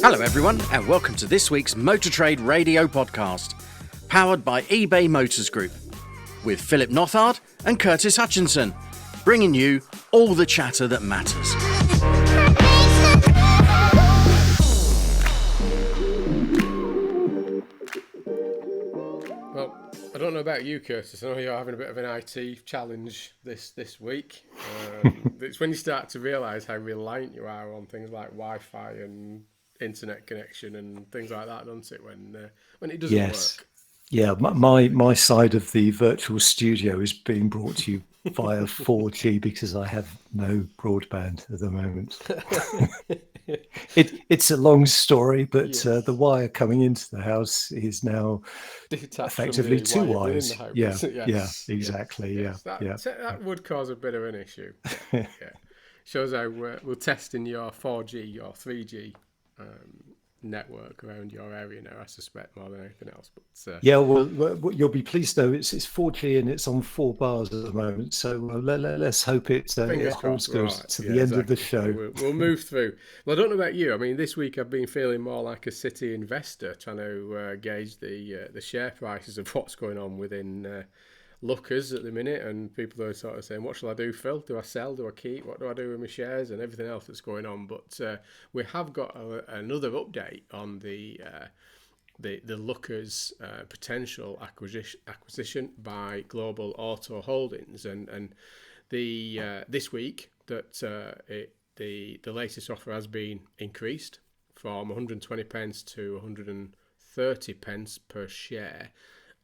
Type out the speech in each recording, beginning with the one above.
Hello everyone and welcome to this week's Motor Trade Radio podcast, powered by eBay Motors Group, with Philip Nothard and Curtis Hutchinson, bringing you all the chatter that matters. Well, I don't know about you, Curtis. I know you're having a bit of an IT challenge this week. It's when you start to realise how reliant you are on things like Wi-Fi and internet connection and things like that, doesn't it? When it doesn't work. Yeah, my side of the virtual studio is being brought to you via 4G because I have no broadband at the moment. It's a long story, but the wire coming into the house is now effectively two wires. Yeah, exactly. Yes, that would cause a bit of an issue. Yeah. Shows how we're testing your 4G, your 3G network around your area now, I suspect, more than anything else. But well, you'll be pleased though. It's 4G and it's on 4 bars at the moment. So let's hope it holds goes to the end of the show. We'll move through. Well, I don't know about you. I mean, this week I've been feeling more like a city investor, trying to gauge the share prices of what's going on within Lookers at the minute, and people are sort of saying, what shall I do, Phil? Do I sell? Do I keep? What do I do with my shares? And everything else that's going on. But we have got another update on the Lookers potential acquisition by Global Auto Holdings, and this week that the latest offer has been increased from 120 pence to 130 pence per share.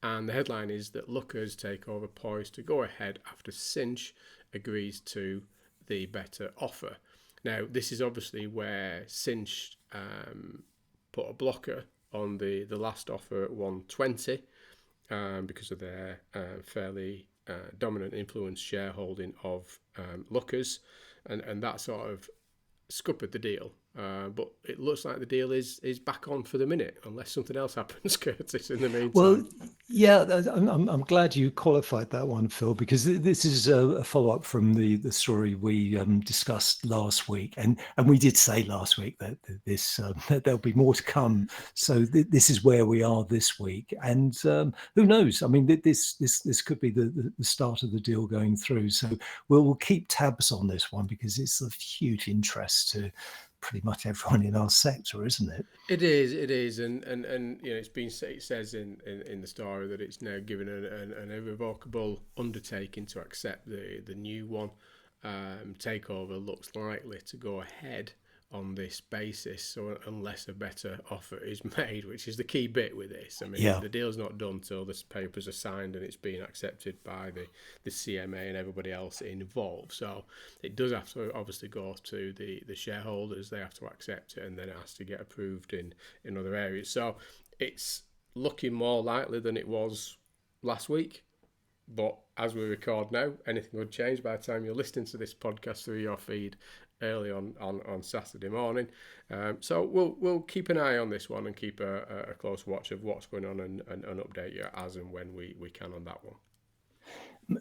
And the headline is that Lookers takeover poised to go ahead after Cinch agrees to the better offer. Now, this is obviously where Cinch put a blocker on the last offer at 120 because of their fairly dominant influence shareholding of Lookers, and that sort of scuppered the deal. But it looks like the deal is back on for the minute, unless something else happens, Curtis, in the meantime. Well, yeah, I'm glad you qualified that one, Phil, because this is a follow-up from the story we discussed last week, and we did say last week that that there'll be more to come. So this is where we are this week, and who knows? I mean, this could be the start of the deal going through. So we'll keep tabs on this one because it's of huge interest to pretty much everyone in our sector, isn't it? It is, and you know, it says in the story that it's now given an irrevocable undertaking to accept the new one. Takeover looks likely to go ahead on this basis, so unless a better offer is made, which is the key bit with this. I mean, the deal's not done till the papers are signed and it's been accepted by the CMA and everybody else involved. So it does have to obviously go to the shareholders. They have to accept it, and then it has to get approved in other areas. So it's looking more likely than it was last week. But as we record now, anything could change by the time you're listening to this podcast through your feed early on Saturday morning. So we'll keep an eye on this one and keep a close watch of what's going on and update you as and when we can on that one.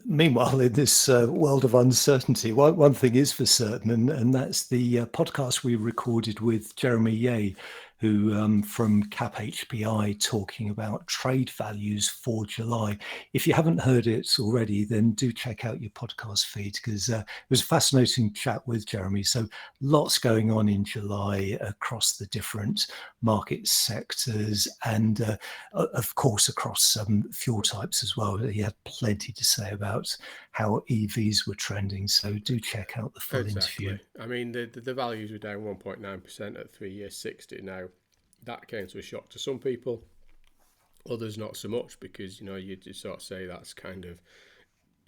Meanwhile, in this world of uncertainty, one thing is for certain, and that's the podcast we recorded with Jeremy Yeh, who from Cap HPI, talking about trade values for July. If you haven't heard it already, then do check out your podcast feed, because it was a fascinating chat with Jeremy. So lots going on in July across the different market sectors, and of course across fuel types as well. He had plenty to say about how EVs were trending. So do check out the full interview. I mean, the values were down 1.9% at 3 years 60 now. That came to a shock to some people, others not so much, because, you know, you just sort of say that's kind of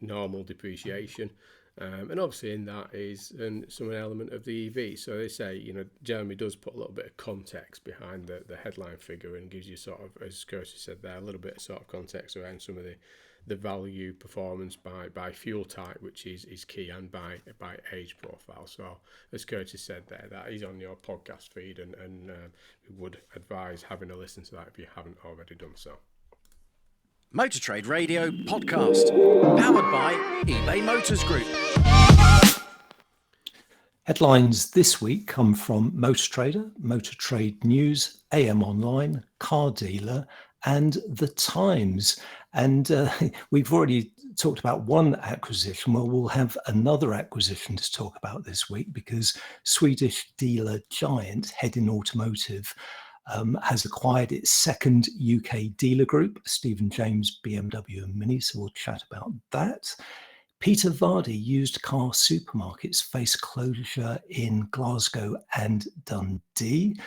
normal depreciation. And obviously in that is some element of the EV. So they say, you know, Jeremy does put a little bit of context behind the headline figure and gives you sort of, as Curtis said there, a little bit of sort of context around some of the value performance by fuel type, which is key, and by age profile. So as Curtis said there, that is on your podcast feed, and we would advise having a listen to that if you haven't already done so. Motor Trade Radio podcast, powered by eBay Motors Group. Headlines this week come from Motor Trader, Motor Trade News, AM Online, Car Dealer, and The Times. And we've already talked about one acquisition. Well, we'll have another acquisition to talk about this week because Swedish dealer giant Hedin Automotive has acquired its second UK dealer group, Stephen James BMW and Mini. So we'll chat about that. Peter Vardy used car supermarkets face closure in Glasgow and Dundee.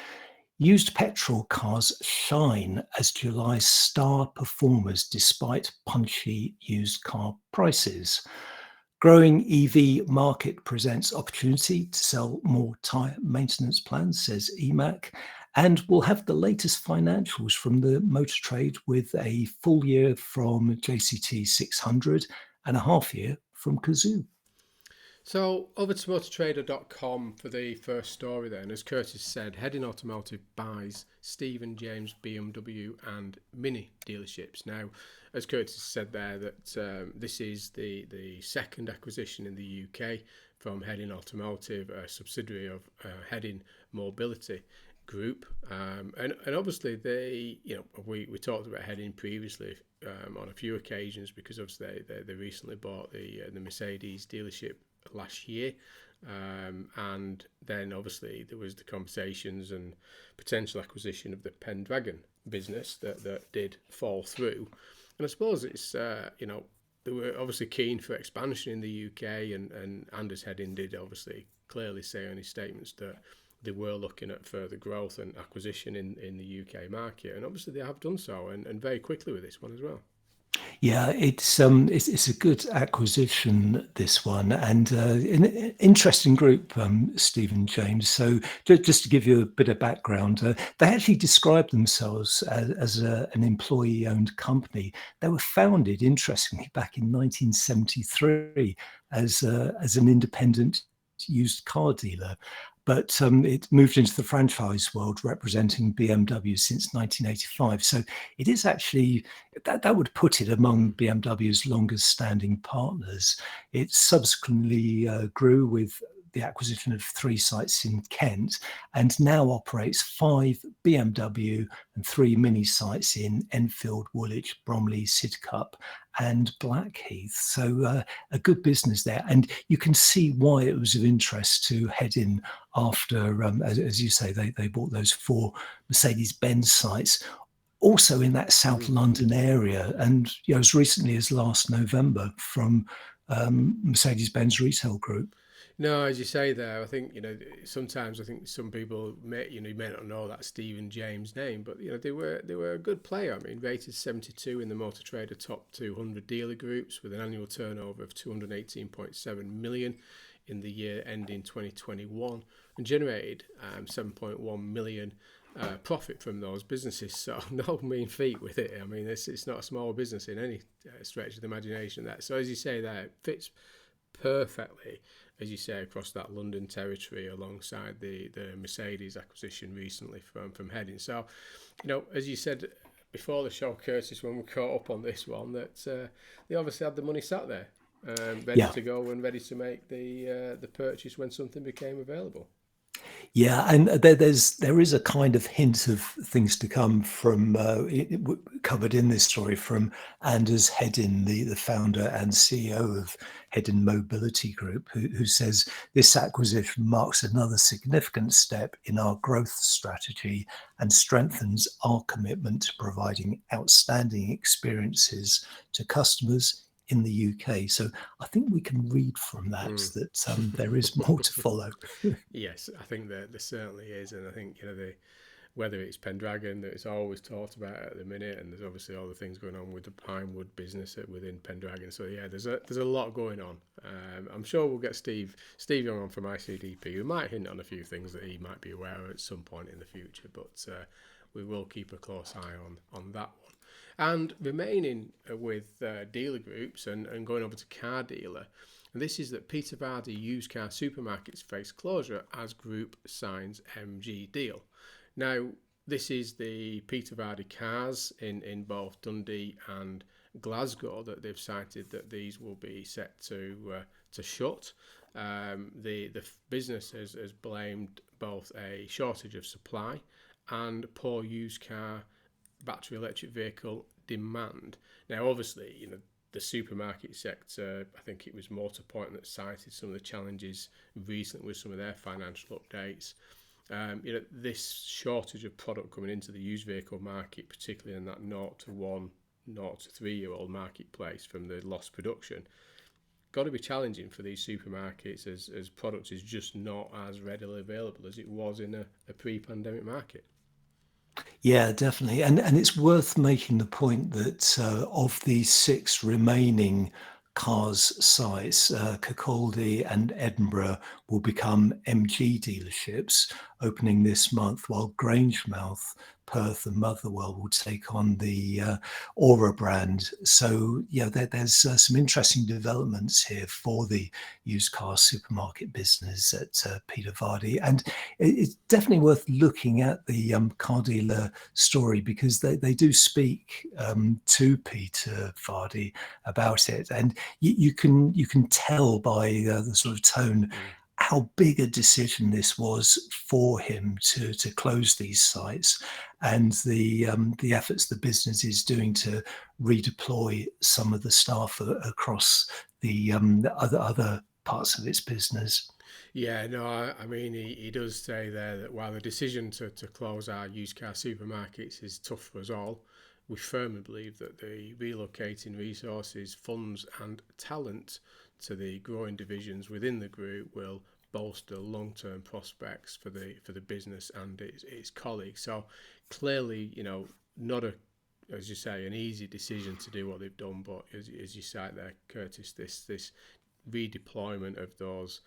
Used petrol cars shine as July's star performers despite punchy used car prices. Growing EV market presents opportunity to sell more tyre maintenance plans, says EMAC. And we'll have the latest financials from the motor trade with a full year from JCT600 and a half year from Cazoo. So over to motortrader.com for the first story then. As Curtis said, Hedin Automotive buys Stephen James BMW and Mini dealerships. Now, as Curtis said there, that this is the second acquisition in the UK from Hedin Automotive, a subsidiary of Hedin Mobility Group, and obviously we talked about Hedin previously on a few occasions because obviously they recently bought the Mercedes dealership last year, and then obviously there was the conversations and potential acquisition of the Pendragon business that did fall through. And I suppose it's they were obviously keen for expansion in the UK, and Anders Hedin did obviously clearly say on his statements that they were looking at further growth and acquisition in the UK market, and obviously they have done so, and very quickly with this one as well. Yeah, it's a good acquisition, this one, and an interesting group, Stephen James. So just to give you a bit of background, they actually describe themselves as an employee-owned company. They were founded, interestingly, back in 1973 as an independent used car dealer. But it moved into the franchise world, representing BMW since 1985. So it is actually, that would put it among BMW's longest standing partners. It subsequently grew with the acquisition of 3 sites in Kent, and now operates 5 BMW and 3 Mini sites in Enfield, Woolwich, Bromley, Sidcup and Blackheath. So a good business there. And you can see why it was of interest to Hedin after, as you say, they bought those 4 Mercedes-Benz sites, also in that South London area, and as recently as last November from Mercedes-Benz Retail Group. No, as you say there, I think sometimes I think some people may not know that Stephen James name, but they were a good player. I mean, rated 72 in the Motor Trader top 200 dealer groups with an annual turnover of 218.7 million in the year ending 2021, and generated 7.1 million profit from those businesses. So no mean feat with it. I mean, it's not a small business in any stretch of the imagination. That, so as you say there, it fits perfectly, as you say, across that London territory alongside the Mercedes acquisition recently from Hedin. So, as you said before the show, Curtis, when we caught up on this one, that they obviously had the money sat there, ready to go and ready to make the purchase when something became available. Yeah, and there is a kind of hint of things to come from covered in this story from Anders Hedin, the founder and CEO of Hedin Mobility Group, who says this acquisition marks another significant step in our growth strategy and strengthens our commitment to providing outstanding experiences to customers in the UK. So I think we can read from that there is more to follow. Yes, I think there certainly is, and I think whether it's Pendragon that it's always talked about at the minute, and there's obviously all the things going on with the Pinewood business within Pendragon. So yeah, there's a lot going on. I'm sure we'll get Steve on from ICDP, who might hint on a few things that he might be aware of at some point in the future, but we will keep a close eye on that one. And remaining with dealer groups and going over to Car Dealer, and this is that Peter Vardy used car supermarkets face closure as group signs MG deal. Now, this is the Peter Vardy Carsz in both Dundee and Glasgow that they've cited that these will be set to shut. The business has blamed both a shortage of supply and poor used car battery electric vehicle demand. Now, obviously, the supermarket sector, I think it was Motorpoint that cited some of the challenges recently with some of their financial updates. This shortage of product coming into the used vehicle market, particularly in that 0 to 1, 0 to 3 year old marketplace from the lost production, got to be challenging for these supermarkets as product is just not as readily available as it was in a pre-pandemic market. Yeah, definitely. And it's worth making the point that of the 6 remaining Carsz sites, Kirkcaldy and Edinburgh will become MG dealerships opening this month, while Grangemouth, Perth and Motherwell will take on the Aura brand. So yeah, there's some interesting developments here for the used car supermarket business at Peter Vardy. And it's definitely worth looking at the car dealer story, because they do speak to Peter Vardy about it. And you can tell by the sort of tone how big a decision this was for him to close these sites, and the efforts the business is doing to redeploy some of the staff across the other parts of its business. Yeah, no, I mean, he does say there that while the decision to close our used car supermarkets is tough for us all, we firmly believe that the relocating resources, funds and talent to the growing divisions within the group will bolster long-term prospects for the business and its colleagues. So clearly, not as you say, an easy decision to do what they've done, but as you cite there, Curtis, this redeployment of those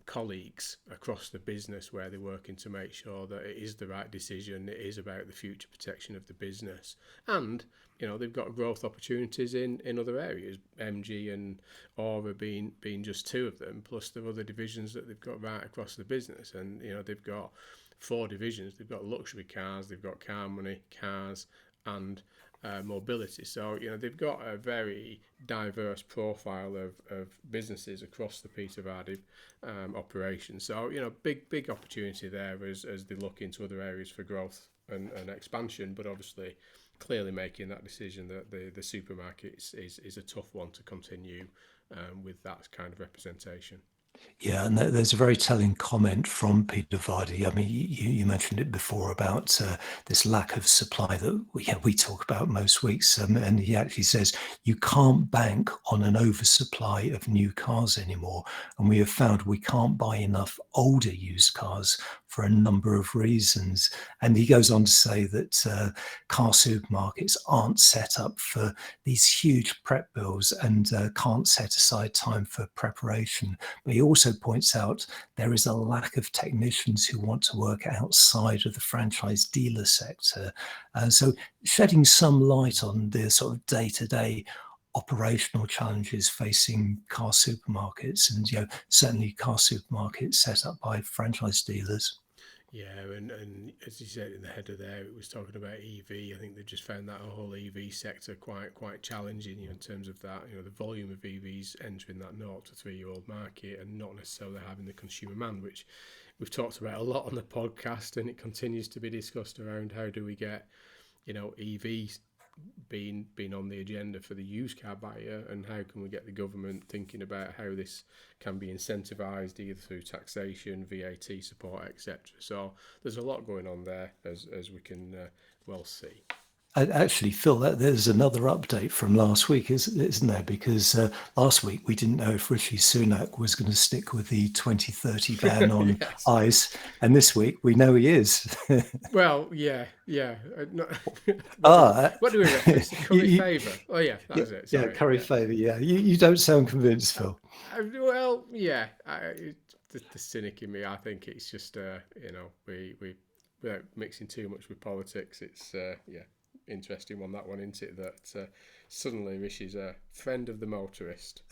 colleagues across the business where they're working to make sure that it is the right decision, it is about the future protection of the business, and they've got growth opportunities in other areas, MG and Aura being just 2 of them, plus the other divisions that they've got right across the business. And they've got 4 divisions. They've got luxury cars, they've got car money, cars and mobility. So they've got a very diverse profile of businesses across the Peter Vardy operation. So big opportunity there as they look into other areas for growth and expansion, but obviously clearly making that decision that the supermarket is a tough one to continue with that kind of representation. Yeah, and there's a very telling comment from Peter Vardy. I mean, you mentioned it before about this lack of supply that we talk about most weeks, and he actually says you can't bank on an oversupply of new cars anymore, and we have found we can't buy enough older used cars for a number of reasons. And he goes on to say that car supermarkets aren't set up for these huge prep bills and can't set aside time for preparation. But he also points out there is a lack of technicians who want to work outside of the franchise dealer sector. So shedding some light on the sort of day-to-day operational challenges facing car supermarkets, and certainly car supermarkets set up by franchise dealers. Yeah, and as you said in the header there, it was talking about EV. I think they've just found that whole EV sector quite challenging, in terms of that, the volume of EVs entering that 0 to 3 year old market and not necessarily having the consumer demand, which we've talked about a lot on the podcast, and it continues to be discussed around how do we get, EVs being on the agenda for the used car buyer, and how can we get the government thinking about how this can be incentivised either through taxation, VAT support, etc. So there's a lot going on there as we can well see. Actually, Phil, there's another update from last week, isn't there? Because last week we didn't know if Rishi Sunak was going to stick with the 2030 ban on Yes. ICE, and this week we know he is. Well, yeah. What do we reference? Curry favour. Oh, yeah, that was it. Sorry. Yeah, curry favour. Yeah, you don't sound convinced, Phil. Well, yeah. The cynic in me, I think it's just we without mixing too much with politics. It's interesting one, that one, isn't it? That suddenly Rishi's a friend of the motorist.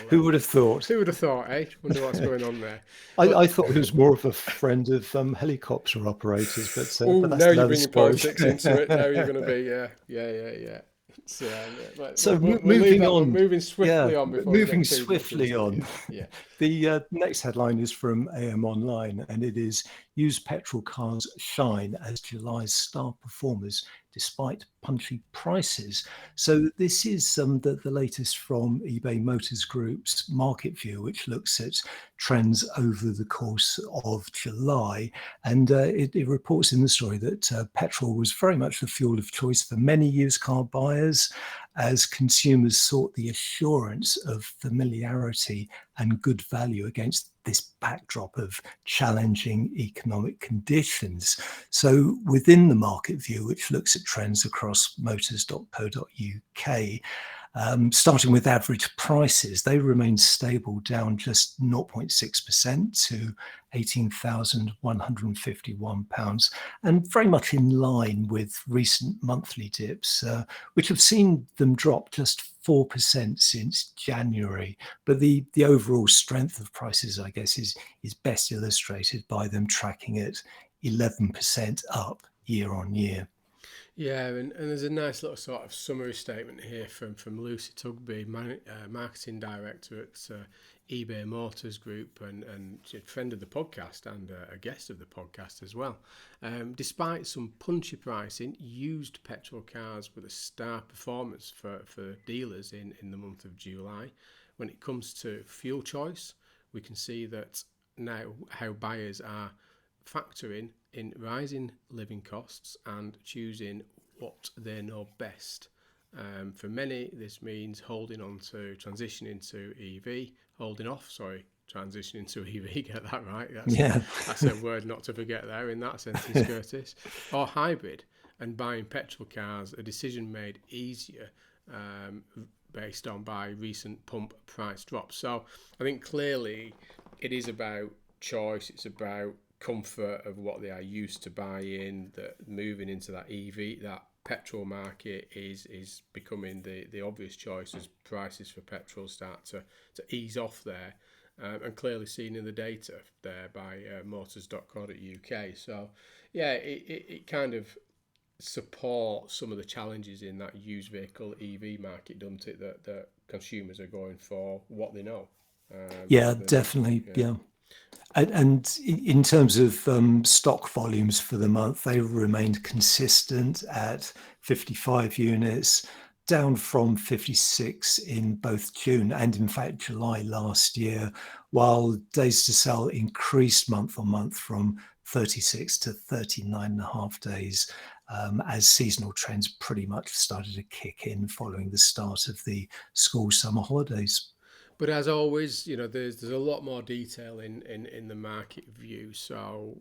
Who would have thought? Who would have thought, eh? Wonder what's going on there. I thought he was more of a friend of helicopter operators, but now that's you're bringing politics into it. Now you're going to be, yeah. So we'll moving leave that. on, Moving swiftly on before we moving get too much swiftly into on. it. Yeah. The next headline is from AM Online, and it is used petrol cars shine as July's star performers despite punchy prices. So this is the latest from eBay Motors Group's market view, which looks at trends over the course of July. And it reports in the story that petrol was very much the fuel of choice for many used car buyers as consumers sought the assurance of familiarity and good value against this backdrop of challenging economic conditions. So within the market view, which looks at trends across motors.co.uk, starting with average prices, they remain stable, down just 0.6% to £18,151, and very much in line with recent monthly dips, which have seen them drop just 4% since January. But the overall strength of prices, I guess, is best illustrated by them tracking at 11% up year on year. Yeah, and there's a nice little sort of summary statement here from Lucy Tugby, marketing director at eBay Motors Group, and she's a friend of the podcast and a guest of the podcast as well. Despite some punchy pricing, used petrol cars were the star performance for dealers in the month of July. When it comes to fuel choice, we can see that now how buyers are factoring in rising living costs and choosing what they know best. For many, this means holding on to transitioning to EV, transitioning to EV, get that right? That's a word not to forget there in that sentence, Curtis. Or hybrid, and buying petrol cars, a decision made easier based on by recent pump price drops. So I think clearly it is about choice, it's about comfort of what they are used to buying, that moving into that EV, that petrol market is becoming the obvious choice as prices for petrol start to ease off there, and clearly seen in the data there by motors.co.uk. So yeah, it kind of supports some of the challenges in that used vehicle EV market, doesn't it, that consumers are going for what they know. Definitely. And in terms of stock volumes for the month, they remained consistent at 55 units, down from 56 in both June and in fact July last year, while days to sell increased month on month from 36 to 39.5 days, as seasonal trends pretty much started to kick in following the start of the school summer holidays. But as always, there's a lot more detail in the market view. So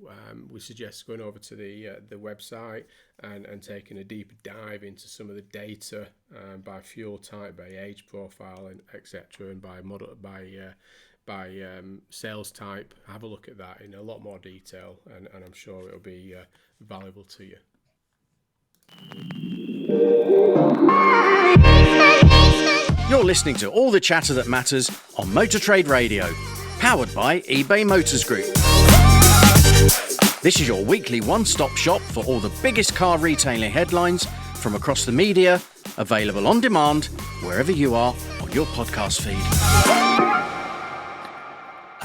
we suggest going over to the website and taking a deeper dive into some of the data by fuel type, by age profile, and etc., and by model, by sales type. Have a look at that in a lot more detail, and I'm sure it'll be valuable to you. You're listening to all the chatter that matters on Motor Trade Radio, powered by eBay Motors Group. This is your weekly one-stop shop for all the biggest car retailing headlines from across the media, available on demand wherever you are on your podcast feed.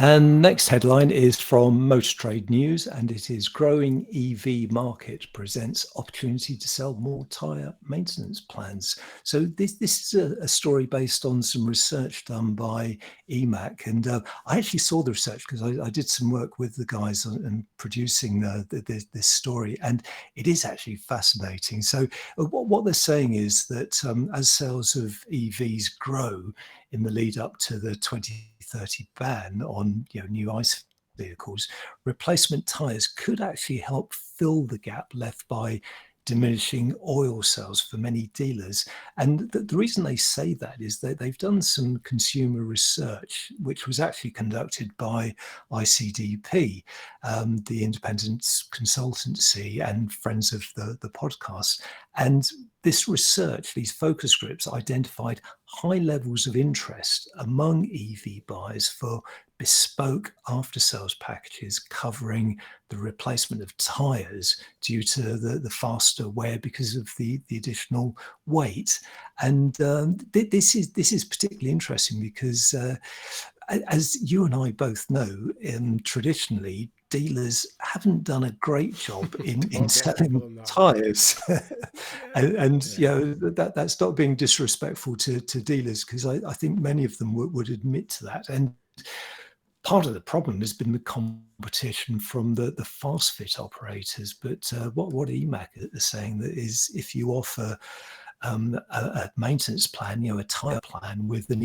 And next headline is from Motor Trade News, and it is growing EV market presents opportunity to sell more tyre maintenance plans. So this is a story based on some research done by EMAC, and I actually saw the research because I did some work with the guys on producing this story, and it is actually fascinating. So what they're saying is that as sales of EVs grow in the lead up to the 2030 ban on new ICE vehicles, replacement tyres could actually help fill the gap left by diminishing oil sales for many dealers. And the reason they say that is that they've done some consumer research, which was actually conducted by ICDP, the independent consultancy and friends of the podcast. And this research, these focus groups, identified high levels of interest among EV buyers for bespoke after-sales packages covering the replacement of tyres due to the faster wear because of the additional weight. And this is particularly interesting because, as you and I both know, traditionally dealers haven't done a great job in selling tyres. and you know, that's not being disrespectful to dealers, because I think many of them would admit to that. And part of the problem has been the competition from the fast fit operators. But what EMAC are saying that is, if you offer a maintenance plan, you know, a tyre plan with an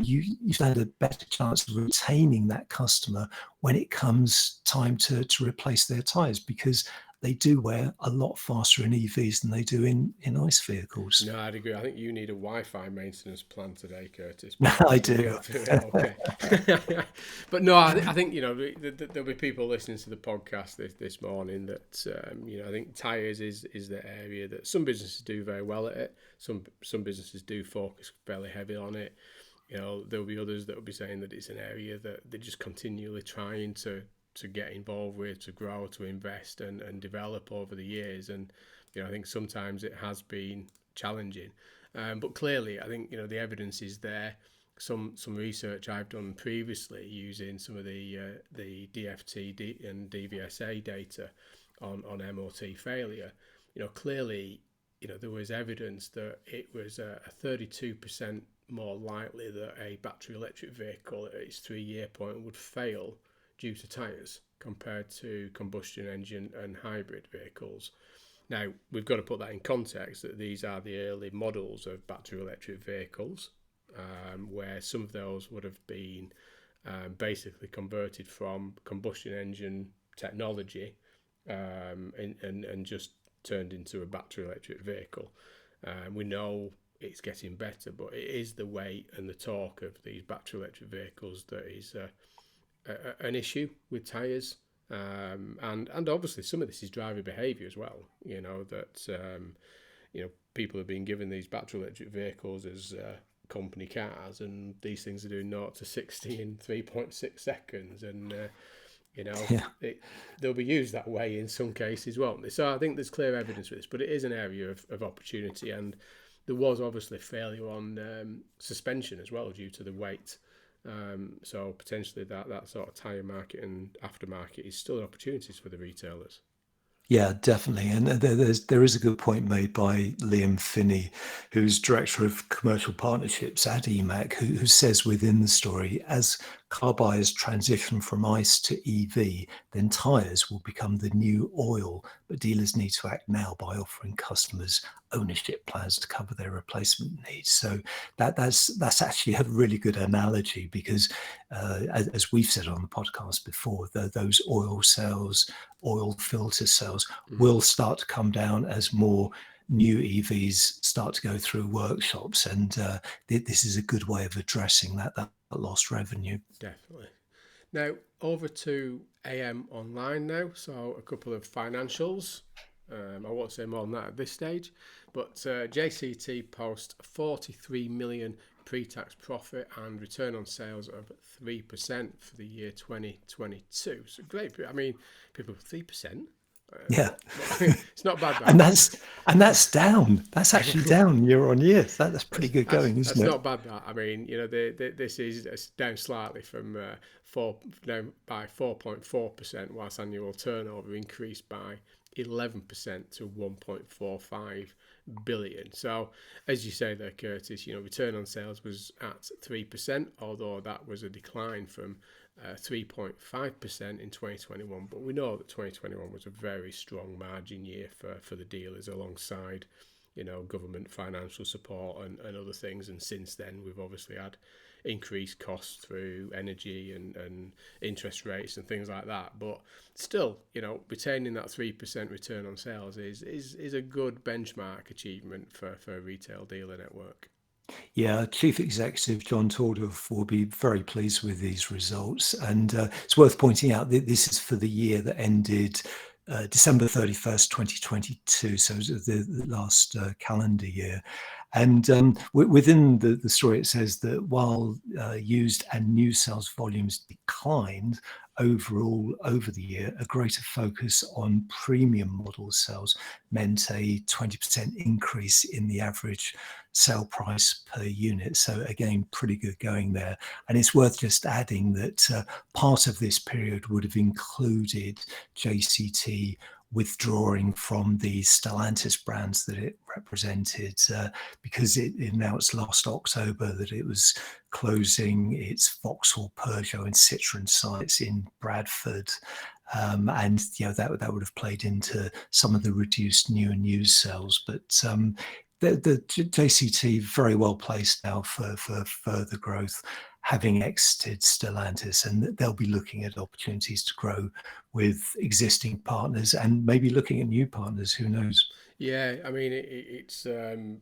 you stand a better chance of retaining that customer when it comes time to replace their tyres, because they do wear a lot faster in EVs than they do in ICE vehicles. No, I'd agree. I think you need a Wi-Fi maintenance plan today, Curtis. I do. Okay. But no, I think, you know, there'll be people listening to the podcast this morning that, you know, I think tyres is the area that some businesses do very well at it. Some businesses do focus fairly heavy on it. You know, there'll be others that will be saying that it's an area that they're just continually trying to get involved with, to grow, to invest and develop over the years. And, you know, I think sometimes it has been challenging. But clearly, I think, you know, the evidence is there. Some research I've done previously using some of the DFT and DVSA data on MOT failure, you know, clearly, you know, there was evidence that it was a 32% more likely that a battery electric vehicle at its 3-year point would fail due to tyres compared to combustion engine and hybrid vehicles. Now, we've got to put that in context, that these are the early models of battery electric vehicles, where some of those would have been basically converted from combustion engine technology and just turned into a battery electric vehicle. We know it's getting better, but it is the weight and the torque of these battery electric vehicles that is an issue with tyres, and obviously some of this is driver behaviour as well. You know that you know, people have been given these battery electric vehicles as company cars, and these things are doing 0 to 60 in 3.6 seconds, and you know, they'll be used that way in some cases, won't they? So I think there's clear evidence for this, but it is an area of opportunity, and there was obviously failure on suspension as well due to the weight. So potentially that sort of tyre market and aftermarket is still opportunities for the retailers. Yeah, definitely. And there is a good point made by Liam Finney, who's Director of Commercial Partnerships at EMAC, who says within the story, as car buyers transition from ICE to EV, then tyres will become the new oil, but dealers need to act now by offering customers ownership plans to cover their replacement needs. So that's actually a really good analogy, because as we've said on the podcast before, those oil sales, oil filter sales will start to come down as more new EVs start to go through workshops, and this is a good way of addressing that lost revenue. Definitely. Now over to AM Online now. So a couple of financials. I won't say more than that at this stage, but JCT post 43 million pre-tax profit and return on sales of 3% for the year 2022. So great. I mean, people 3%. Yeah, it's not bad. That. and that's down. That's actually down year on year. That's pretty good going, isn't it? That's not bad. That, I mean, you know, this is down slightly from down by 4.4%, whilst annual turnover increased by 11% to 1.45 billion. So, as you say there, Curtis, you know, return on sales was at 3%, although that was a decline from 3.5% in 2021. But we know that 2021 was a very strong margin year for the dealers, alongside, you know, government financial support and other things. And since then, we've obviously had increased costs through energy and interest rates and things like that. But still, you know, retaining that 3% return on sales is a good benchmark achievement for a retail dealer network. Yeah, Chief Executive John Tordorf will be very pleased with these results. And it's worth pointing out that this is for the year that ended December 31st, 2022. So it was the last calendar year. And within the story, it says that while used and new sales volumes declined overall over the year, a greater focus on premium model sales meant a 20% increase in the average sale price per unit. So again, pretty good going there. And it's worth just adding that part of this period would have included JCT withdrawing from the Stellantis brands that it represented, because it announced last October that it was closing its Vauxhall, Peugeot and Citroën sites in Bradford. And that would have played into some of the reduced new and used sales. But the JCT very well placed now for further growth, having exited Stellantis, and they'll be looking at opportunities to grow with existing partners and maybe looking at new partners. Who knows? Yeah, I mean, it's you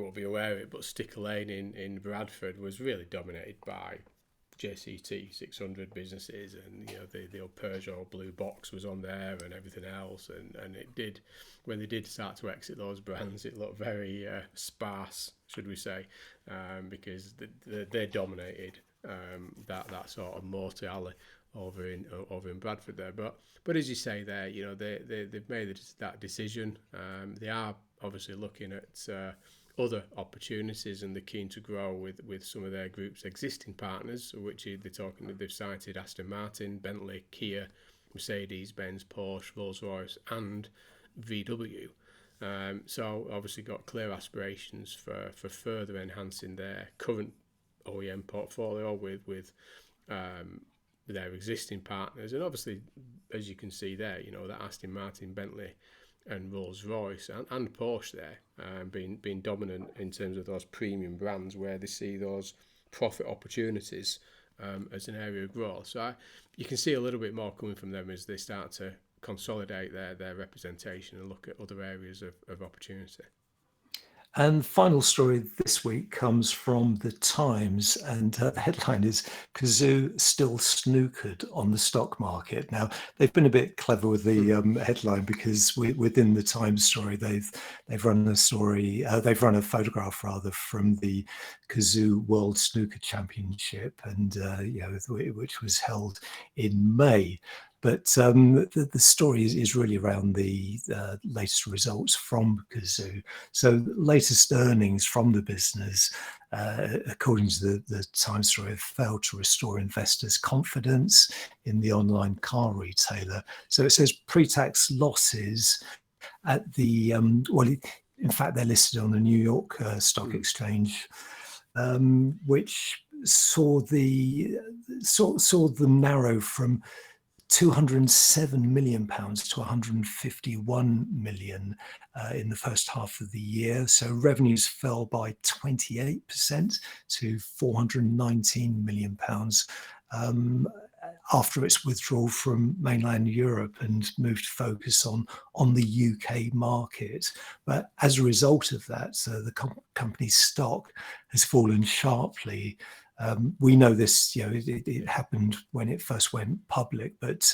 won't be aware of it, but Sticker Lane in Bradford was really dominated by JCT600 businesses, and the old Peugeot blue box was on there and everything else, and it did, when they did start to exit those brands, it looked very sparse, should we say, because they dominated that sort of motor alley over in Bradford there. But as you say there, they've made that decision. They are obviously looking at other opportunities, and they're keen to grow with some of their group's existing partners, which they've cited Aston Martin, Bentley, Kia, Mercedes-Benz, Porsche, Rolls-Royce and VW. So obviously got clear aspirations for further enhancing their current OEM portfolio with their existing partners. And obviously, as you can see there, that Aston Martin, Bentley and Rolls-Royce and Porsche there being dominant in terms of those premium brands where they see those profit opportunities as an area of growth. So you can see a little bit more coming from them as they start to consolidate their representation and look at other areas of opportunity. And the final story this week comes from the Times, and the headline is Cazoo still snookered on the stock market. Now, they've been a bit clever with the headline, because within the Times story, they've run a story, they've run a photograph rather from the Cazoo World Snooker Championship, and which was held in May. But the story is really around the latest results from Cazoo. So latest earnings from the business, according to the Times story, have failed to restore investors' confidence in the online car retailer. So it says pre-tax losses at the, in fact, they're listed on the New York Stock Exchange, which saw them narrow from £207 million to 151 million in the first half of the year. So revenues fell by 28% to 419 million pounds after its withdrawal from mainland Europe and moved focus on the UK market. But as a result of that, the company's stock has fallen sharply. We know this, it happened when it first went public, but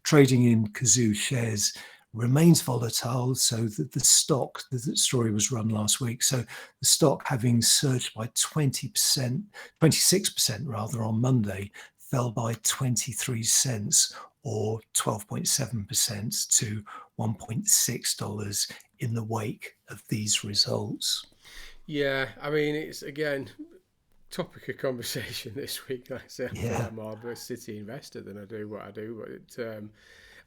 trading in Cazoo shares remains volatile. So the story was run last week. So the stock, having surged by 26% rather on Monday, fell by 23 cents or 12.7% to $1.6 in the wake of these results. Yeah, I mean, it's again topic of conversation this week. Like I say, I feel like more of a city investor than I do what I do. But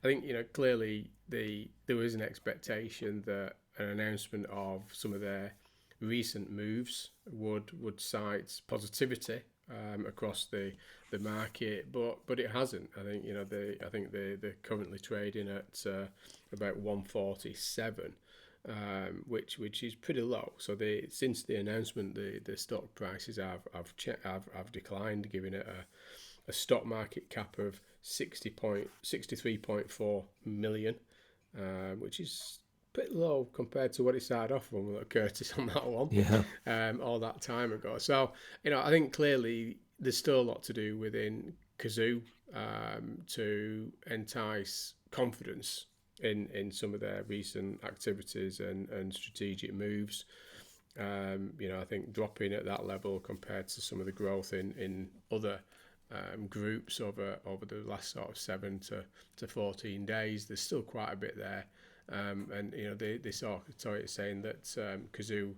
I think clearly there was an expectation that an announcement of some of their recent moves would cite positivity across the market, but it hasn't. I think they're currently trading at about 147. Which is pretty low. So since the announcement, the stock prices have declined, giving it a stock market cap of 63.4 million, which is pretty low compared to what it started off when we got Curtis on that one. Yeah. All that time ago. So I think clearly there's still a lot to do within Cazoo to entice confidence in some of their recent activities and strategic moves. I think dropping at that level compared to some of the growth in other groups over the last sort of 7 to 14 days, there's still quite a bit there. And they saw it saying that Cazoo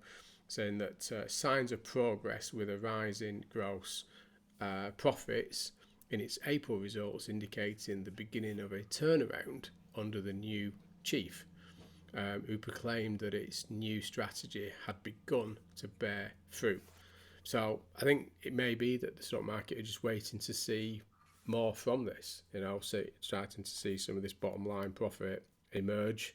saying that signs of progress with a rise in gross profits in its April results, indicating the beginning of a turnaround under the new chief, who proclaimed that its new strategy had begun to bear fruit. So I think it may be that the stock market are just waiting to see more from this, starting to see some of this bottom line profit emerge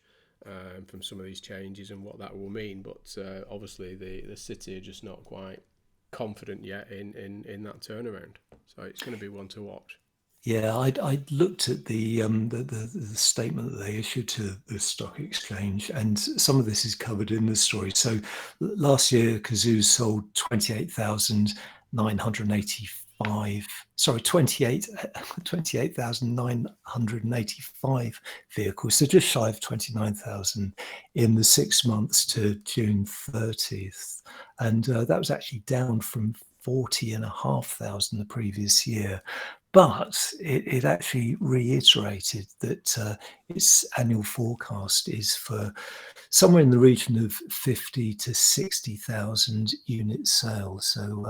from some of these changes and what that will mean. But obviously the city are just not quite confident yet in that turnaround. So it's going to be one to watch. Yeah, I looked at the statement that they issued to the stock exchange, and some of this is covered in the story. So last year, Cazoo sold 28,985 vehicles, so just shy of 29,000 in the 6 months to June 30th. And that was actually down from 40,500 the previous year. But it actually reiterated that its annual forecast is for somewhere in the region of 50 to 60,000 unit sales. So,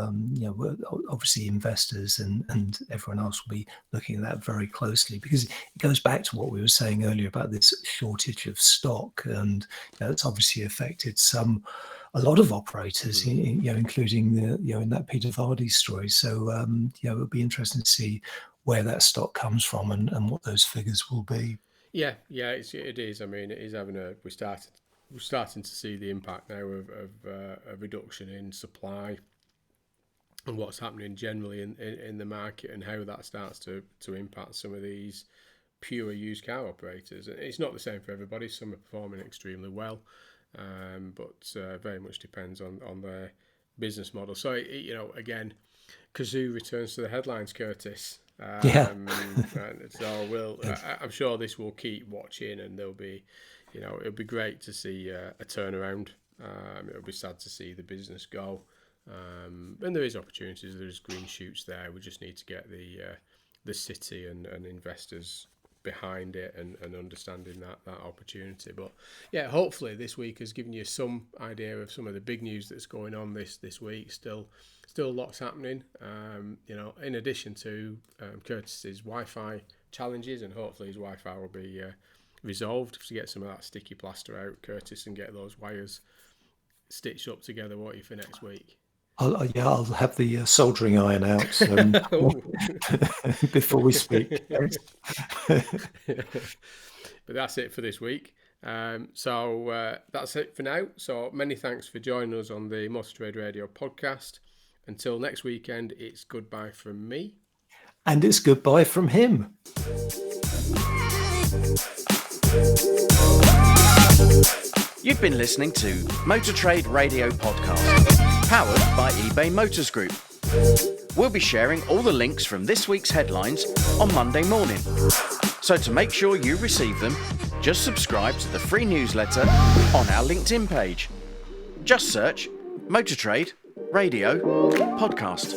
obviously investors and everyone else will be looking at that very closely, because it goes back to what we were saying earlier about this shortage of stock, and it's obviously affected a lot of operators, including in that Peter Vardy story. So, it'll be interesting to see where that stock comes from and what those figures will be. Yeah, it is. I mean, it is having we're starting to see the impact now of a reduction in supply and what's happening generally in the market, and how that starts to impact some of these pure used car operators. It's not the same for everybody. Some are performing extremely well. But very much depends on their business model. So, again, Cazoo returns to the headlines, Curtis. So I'm sure this will keep watching, and there'll be, it'll be great to see a turnaround. It'll be sad to see the business go. And there is opportunities, there's green shoots there. We just need to get the city and investors behind it and understanding that opportunity. But yeah, hopefully this week has given you some idea of some of the big news that's going on this week. Still lots happening, in addition to Curtis's Wi-Fi challenges, and hopefully his Wi-Fi will be resolved to get some of that sticky plaster out, Curtis, and get those wires stitched up together, won't you, for next week? I'll have the soldering iron out before we speak. But that's it for this week. So that's it for now. So many thanks for joining us on the Motor Trade Radio podcast. Until next weekend, it's goodbye from me. And it's goodbye from him. You've been listening to Motor Trade Radio podcast, powered by eBay Motors Group. We'll be sharing all the links from this week's headlines on Monday morning. So to make sure you receive them, just subscribe to the free newsletter on our LinkedIn page. Just search Motor Trade Radio Podcast.